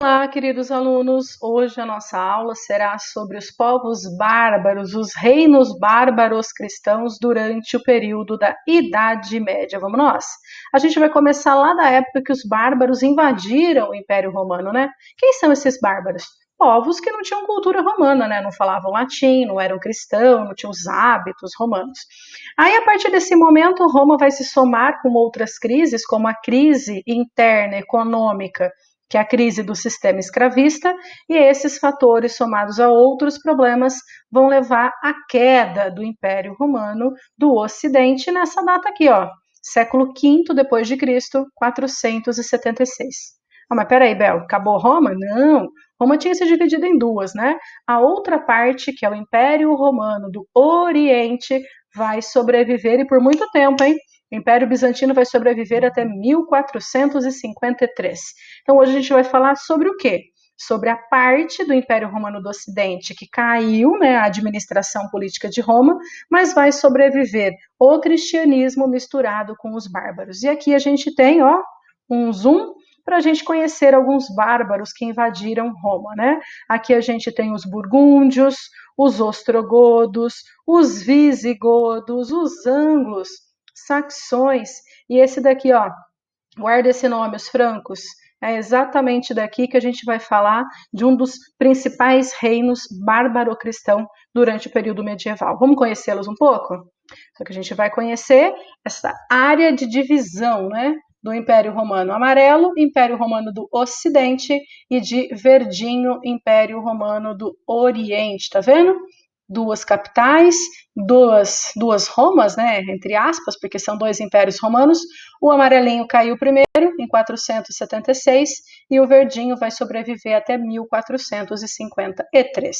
Olá, queridos alunos! Hoje a nossa aula será sobre os povos bárbaros, os reinos bárbaros cristãos durante o período da Idade Média. Vamos nós? A gente vai começar lá da época que os bárbaros invadiram o Império Romano, né? Quem são esses bárbaros? Povos que não tinham cultura romana, né? Não falavam latim, não eram cristãos, não tinham os hábitos romanos. Aí, a partir desse momento, Roma vai se somar com outras crises, como a crise interna econômica, que é a crise do sistema escravista, e esses fatores, somados a outros problemas, vão levar à queda do Império Romano do Ocidente nessa data aqui, ó, século V depois de Cristo, 476. Ah, mas peraí, Bel, acabou Roma? Não, Roma tinha se dividido em duas, né? A outra parte, que é o Império Romano do Oriente, vai sobreviver e por muito tempo, hein? O Império Bizantino vai sobreviver até 1453. Então, hoje a gente vai falar sobre o quê? Sobre a parte do Império Romano do Ocidente que caiu, né, a administração política de Roma, mas vai sobreviver o cristianismo misturado com os bárbaros. E aqui a gente tem, ó, um zoom para a gente conhecer alguns bárbaros que invadiram Roma, né? Aqui a gente tem os burgúndios, os ostrogodos, os visigodos, os anglos, saxões, e esse daqui, ó, guarda esse nome, os francos. É exatamente daqui que a gente vai falar de um dos principais reinos bárbaro-cristão durante o período medieval. Vamos conhecê-los um pouco? Só que a gente vai conhecer essa área de divisão, né, do Império Romano Amarelo, Império Romano do Ocidente, e de verdinho, Império Romano do Oriente, tá vendo? Duas capitais, duas Romas, né, entre aspas, porque são dois impérios romanos. O amarelinho caiu primeiro, em 476, e o verdinho vai sobreviver até 1453.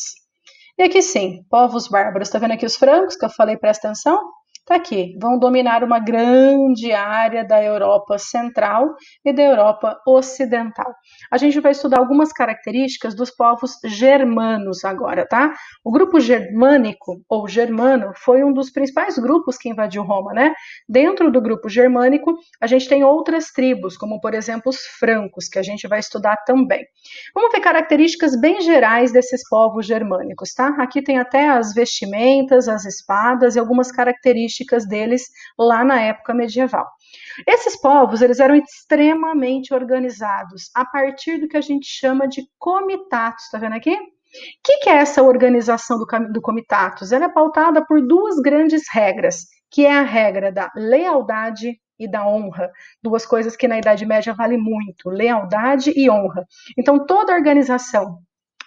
E aqui sim, povos bárbaros. Tá vendo aqui os francos que eu falei, presta atenção? Tá aqui, vão dominar uma grande área da Europa Central e da Europa Ocidental. A gente vai estudar algumas características dos povos germanos agora, tá? O grupo germânico, ou germano, foi um dos principais grupos que invadiu Roma, né? Dentro do grupo germânico, a gente tem outras tribos, como por exemplo os francos, que a gente vai estudar também. Vamos ver características bem gerais desses povos germânicos, tá? Aqui tem até as vestimentas, as espadas e algumas características deles lá na época medieval. Esses povos, eles eram extremamente organizados a partir do que a gente chama de comitatos, tá vendo aqui? O que é essa organização do comitatus? Ela é pautada por duas grandes regras, que é a regra da lealdade e da honra, duas coisas que na Idade Média valem muito, lealdade e honra. Então, toda organização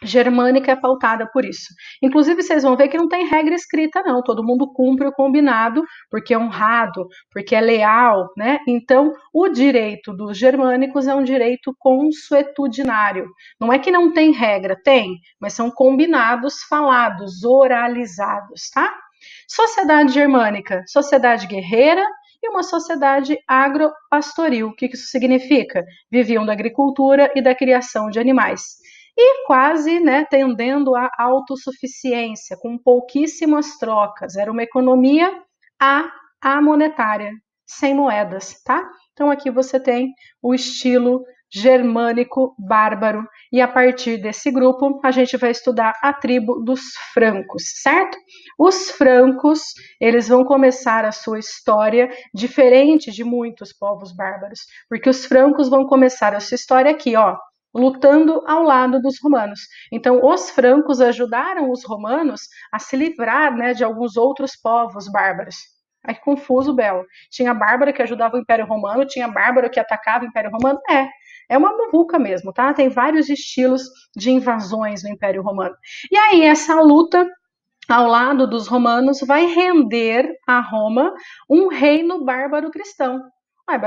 germânica é pautada por isso. Inclusive, vocês vão ver que não tem regra escrita, não. Todo mundo cumpre o combinado, porque é honrado, porque é leal, né? Então, o direito dos germânicos é um direito consuetudinário. Não é que não tem regra, tem, mas são combinados falados, oralizados, tá? Sociedade germânica, sociedade guerreira e uma sociedade agropastoril. O que isso significa? Viviam da agricultura e da criação de animais. E quase, né, tendendo à autossuficiência, com pouquíssimas trocas. Era uma economia amonetária, sem moedas, tá? Então aqui você tem o estilo germânico bárbaro, e a partir desse grupo a gente vai estudar a tribo dos francos, certo? Os francos, eles vão começar a sua história diferente de muitos povos bárbaros, porque os francos vão começar a sua história aqui, ó, lutando ao lado dos romanos. Então, os francos ajudaram os romanos a se livrar, né, de alguns outros povos bárbaros. Ai, que confuso, Bel. Tinha bárbara que ajudava o Império Romano, tinha bárbara que atacava o Império Romano. É uma muvuca mesmo, tá? Tem vários estilos de invasões no Império Romano. E aí, essa luta ao lado dos romanos vai render a Roma um reino bárbaro cristão.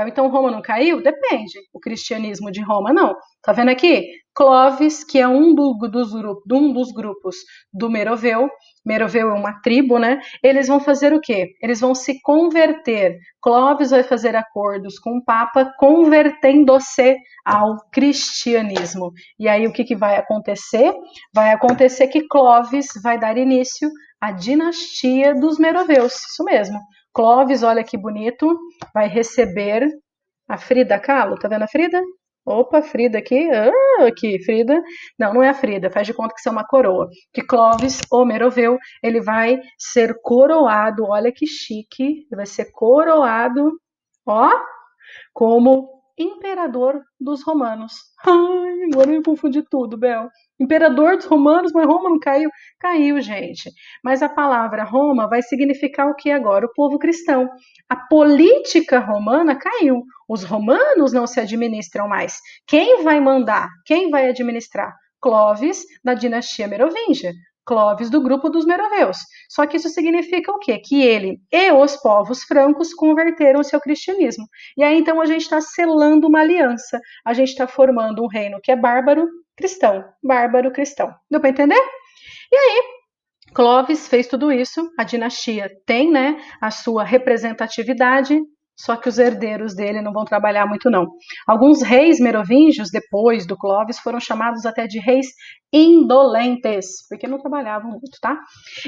Então Roma não caiu? Depende. O cristianismo de Roma não. Tá vendo aqui? Clovis, que é um dos grupos do Meroveu. Meroveu é uma tribo, né? Eles vão fazer o quê? Eles vão se converter. Clovis vai fazer acordos com o Papa, convertendo-se ao cristianismo. E aí o que vai acontecer? Vai acontecer que Clovis vai dar início à dinastia dos Meroveus. Isso mesmo. Clovis, olha que bonito, vai receber a Frida Kahlo. Tá vendo a Frida? Opa, Frida aqui. Ah, aqui, Frida. Não, não é a Frida. Faz de conta que isso é uma coroa. Que Clovis, o Meroveu, ele vai ser coroado. Olha que chique. Ele vai ser coroado, ó, como imperador dos romanos. Ai, agora eu confundi tudo, Bel. Imperador dos romanos, mas Roma não caiu? Caiu, gente. Mas a palavra Roma vai significar o que agora? O povo cristão. A política romana caiu. Os romanos não se administram mais. Quem vai mandar? Quem vai administrar? Clovis, da dinastia merovingia. Clovis do grupo dos meroveus. Só que isso significa o quê? Que ele e os povos francos converteram-se ao cristianismo. E aí então a gente está selando uma aliança. A gente está formando um reino que é bárbaro cristão. Bárbaro cristão. Deu para entender? E aí, Clovis fez tudo isso, a dinastia tem, né, a sua representatividade, só que os herdeiros dele não vão trabalhar muito não. Alguns reis merovingios depois do Clovis foram chamados até de reis indolentes, porque não trabalhavam muito, tá?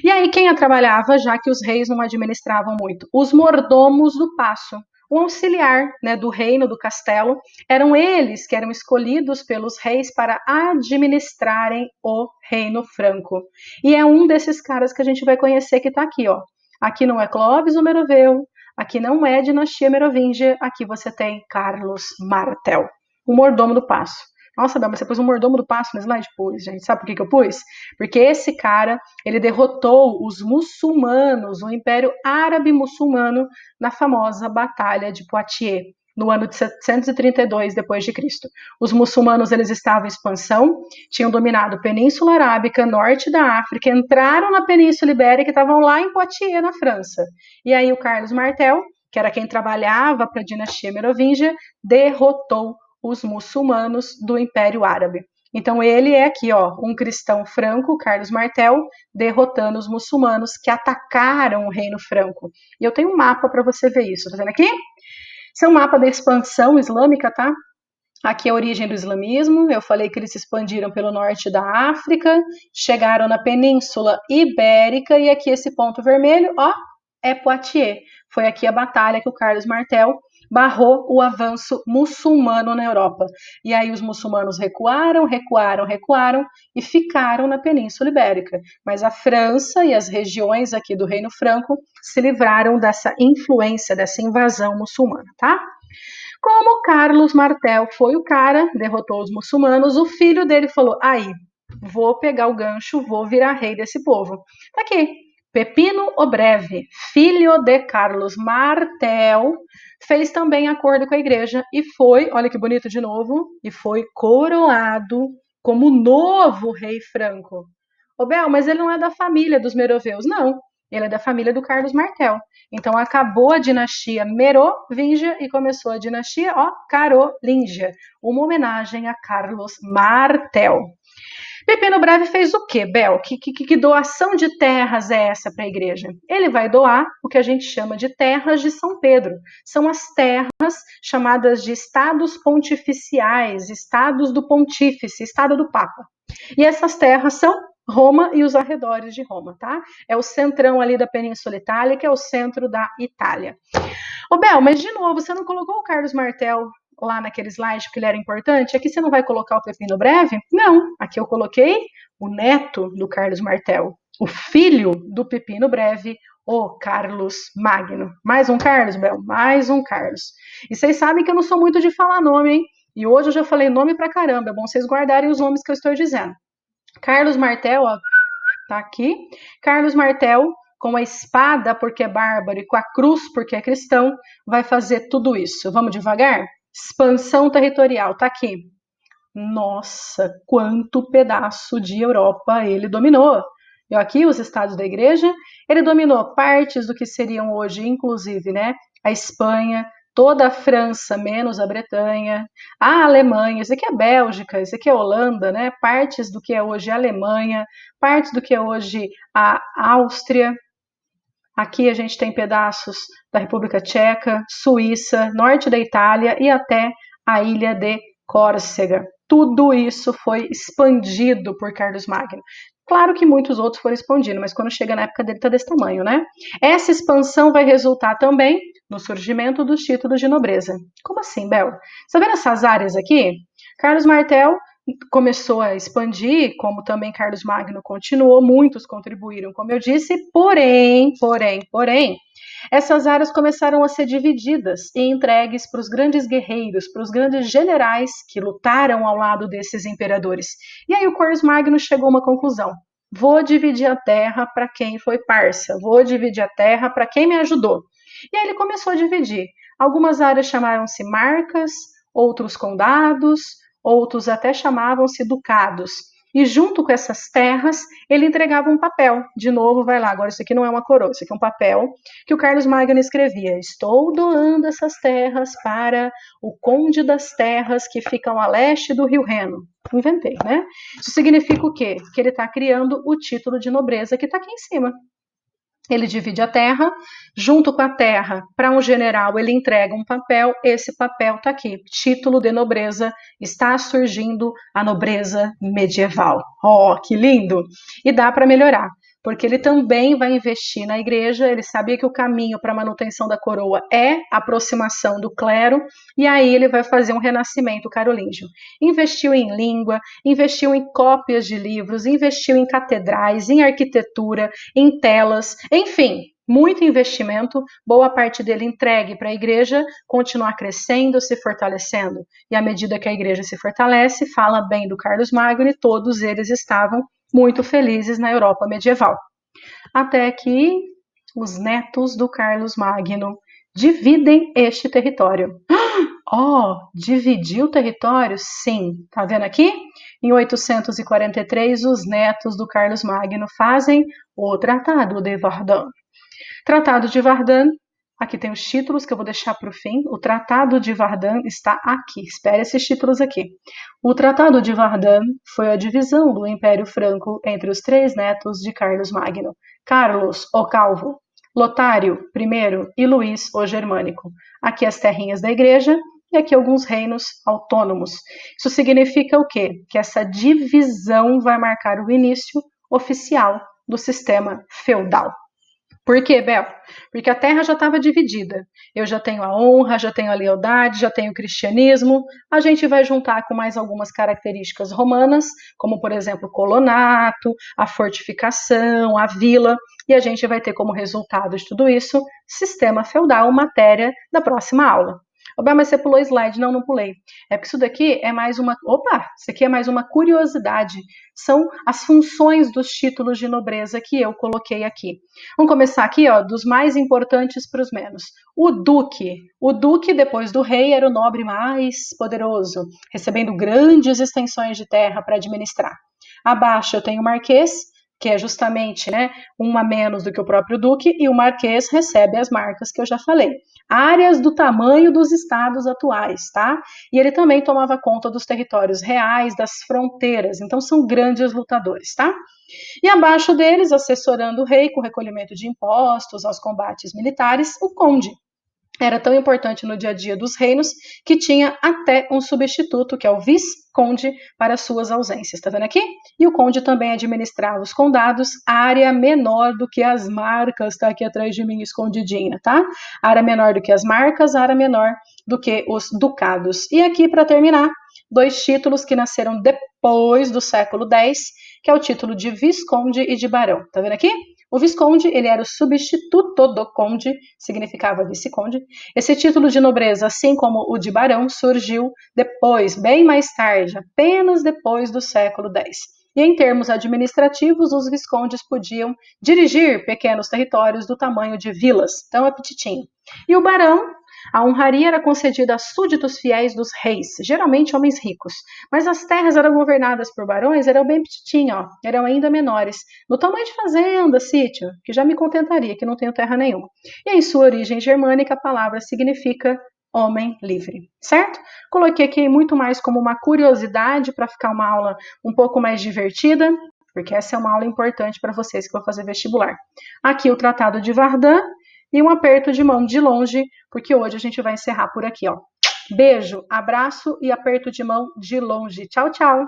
E aí quem trabalhava, já que os reis não administravam muito? Os mordomos do paço. O auxiliar, né, do reino, do castelo, eram eles que eram escolhidos pelos reis para administrarem o reino franco. E é um desses caras que a gente vai conhecer que está aqui, ó. Aqui não é Clovis o Meroveu, aqui não é dinastia merovingia, aqui você tem Carlos Martel, o mordomo do paço. Nossa, Bel, mas você pôs um mordomo do paço no slide? Pus, gente. Sabe por que eu pus? Porque esse cara, ele derrotou os muçulmanos, o Império Árabe Muçulmano, na famosa Batalha de Poitiers, no ano de 732 depois de Cristo. Os muçulmanos eles estavam em expansão, tinham dominado a Península Arábica, norte da África, entraram na Península Ibérica e estavam lá em Poitiers, na França. E aí o Carlos Martel, que era quem trabalhava para a dinastia merovingia, derrotou os muçulmanos do Império Árabe. Então ele é aqui, ó, um cristão franco, Carlos Martel, derrotando os muçulmanos que atacaram o reino franco. E eu tenho um mapa para você ver isso, tá vendo aqui? Esse é um mapa da expansão islâmica, tá? Aqui é a origem do islamismo. Eu falei que eles se expandiram pelo norte da África, chegaram na Península Ibérica e aqui esse ponto vermelho, ó, é Poitiers. Foi aqui a batalha que o Carlos Martel barrou o avanço muçulmano na Europa. E aí os muçulmanos recuaram, recuaram, recuaram e ficaram na Península Ibérica. Mas a França e as regiões aqui do Reino Franco se livraram dessa influência, dessa invasão muçulmana, tá? Como Carlos Martel foi o cara, derrotou os muçulmanos, o filho dele falou: aí, vou pegar o gancho, vou virar rei desse povo. Tá aqui. Pepino o Breve, filho de Carlos Martel, fez também acordo com a igreja e foi, olha que bonito de novo, e foi coroado como novo rei franco. Ô Bel, mas ele não é da família dos Meroveus, não. Ele é da família do Carlos Martel. Então acabou a dinastia Merovingia e começou a dinastia, ó, Carolíngia, uma homenagem a Carlos Martel. Pepino Breve fez o quê, Bel? Que doação de terras é essa para a igreja? Ele vai doar o que a gente chama de terras de São Pedro. São as terras chamadas de estados pontificiais, estados do pontífice, estado do Papa. E essas terras são Roma e os arredores de Roma, tá? É o centrão ali da Península Itálica, é o centro da Itália. Ô Bel, mas de novo, você não colocou o Carlos Martel lá naquele slide porque ele era importante? Aqui você não vai colocar o Pepino Breve? Não, aqui eu coloquei o neto do Carlos Martel, o filho do Pepino Breve, o Carlos Magno. Mais um Carlos, Bel? Mais um Carlos. E vocês sabem que eu não sou muito de falar nome, hein? E hoje eu já falei nome pra caramba, é bom vocês guardarem os nomes que eu estou dizendo. Carlos Martel, ó, tá aqui. Carlos Martel, com a espada porque é bárbaro e com a cruz porque é cristão, vai fazer tudo isso. Vamos devagar? Expansão territorial, tá aqui. Nossa, quanto pedaço de Europa ele dominou. E aqui os estados da igreja, ele dominou partes do que seriam hoje, inclusive, né, a Espanha, toda a França, menos a Bretanha, a Alemanha, isso aqui é Bélgica, isso aqui é Holanda, né, partes do que é hoje a Alemanha, partes do que é hoje a Áustria. Aqui a gente tem pedaços da República Tcheca, Suíça, norte da Itália e até a ilha de Córcega. Tudo isso foi expandido por Carlos Magno. Claro que muitos outros foram expandindo, mas quando chega na época dele tá desse tamanho, né? Essa expansão vai resultar também no surgimento dos títulos de nobreza. Como assim, Bel? Tá vendo essas áreas aqui? Carlos Martel começou a expandir, como também Carlos Magno continuou, muitos contribuíram, como eu disse, porém, essas áreas começaram a ser divididas e entregues para os grandes guerreiros, para os grandes generais que lutaram ao lado desses imperadores. E aí o Carlos Magno chegou a uma conclusão: vou dividir a terra para quem foi parça, vou dividir a terra para quem me ajudou. E aí ele começou a dividir. Algumas áreas chamaram-se marcas, outros condados, outros até chamavam-se ducados. E junto com essas terras, ele entregava um papel. De novo, vai lá, agora isso aqui não é uma coroa, isso aqui é um papel que o Carlos Magno escrevia: estou doando essas terras para o conde das terras que ficam a leste do Rio Reno. Inventei, né? Isso significa o quê? Que ele está criando o título de nobreza que está aqui em cima. Ele divide a terra, junto com a terra, para um general ele entrega um papel, esse papel está aqui, título de nobreza, está surgindo a nobreza medieval. Oh, que lindo! E dá para melhorar, porque ele também vai investir na igreja, ele sabia que o caminho para a manutenção da coroa é a aproximação do clero, e aí ele vai fazer um renascimento carolíngio. Investiu em língua, investiu em cópias de livros, investiu em catedrais, em arquitetura, em telas, enfim, muito investimento, boa parte dele entregue para a igreja continuar crescendo, se fortalecendo. E à medida que a igreja se fortalece, fala bem do Carlos Magno e todos eles estavam muito felizes na Europa medieval. Até que os netos do Carlos Magno dividem este território. Dividiu o território? Sim. Tá vendo aqui? Em 843, os netos do Carlos Magno fazem o Tratado de Verdun. Tratado de Verdun, aqui tem os títulos que eu vou deixar para o fim. O Tratado de Verdun está aqui. Espere esses títulos aqui. O Tratado de Verdun foi a divisão do Império Franco entre os 3 netos de Carlos Magno: Carlos, o Calvo, Lotário I e Luís, o Germânico. Aqui as terrinhas da igreja e aqui alguns reinos autônomos. Isso significa o quê? Que essa divisão vai marcar o início oficial do sistema feudal. Por quê, Bel? Porque a terra já estava dividida. Eu já tenho a honra, já tenho a lealdade, já tenho o cristianismo. A gente vai juntar com mais algumas características romanas, como, por exemplo, o colonato, a fortificação, a vila, e a gente vai ter como resultado de tudo isso sistema feudal, matéria da próxima aula. Oba, mas você pulou slide. Não, não pulei. É porque isso daqui é mais uma... Isso aqui é mais uma curiosidade. São as funções dos títulos de nobreza que eu coloquei aqui. Vamos começar aqui, ó, dos mais importantes para os menos. O duque, depois do rei, era o nobre mais poderoso, recebendo grandes extensões de terra para administrar. Abaixo eu tenho o marquês, que é justamente, né, um a menos do que o próprio duque, e o marquês recebe as marcas que eu já falei. Áreas do tamanho dos estados atuais, tá? E ele também tomava conta dos territórios reais, das fronteiras, então são grandes lutadores, tá? E abaixo deles, assessorando o rei com o recolhimento de impostos aos combates militares, o conde. Era tão importante no dia a dia dos reinos que tinha até um substituto, que é o vice-conde, para suas ausências. Tá vendo aqui? E o conde também administrava os condados, área menor do que as marcas, tá aqui atrás de mim escondidinha, tá? Área menor do que as marcas, área menor do que os ducados. E aqui, para terminar, 2 títulos que nasceram depois do século X, que é o título de visconde e de barão. Tá vendo aqui? O visconde, ele era o substituto do conde, significava vice-conde. Esse título de nobreza, assim como o de barão, surgiu depois, bem mais tarde, apenas depois do século X. E em termos administrativos, os viscondes podiam dirigir pequenos territórios do tamanho de vilas, tão apetitinho. E o barão, a honraria era concedida a súditos fiéis dos reis, geralmente homens ricos, mas as terras eram governadas por barões, eram bem petitinhas, eram ainda menores, no tamanho de fazenda, sítio, que já me contentaria, que não tenho terra nenhuma. E em sua origem germânica, a palavra significa homem livre, certo? Coloquei aqui muito mais como uma curiosidade para ficar uma aula um pouco mais divertida, porque essa é uma aula importante para vocês que vão fazer vestibular. Aqui o Tratado de Verdun, e um aperto de mão de longe, porque hoje a gente vai encerrar por aqui, ó. Beijo, abraço e aperto de mão de longe. Tchau, tchau!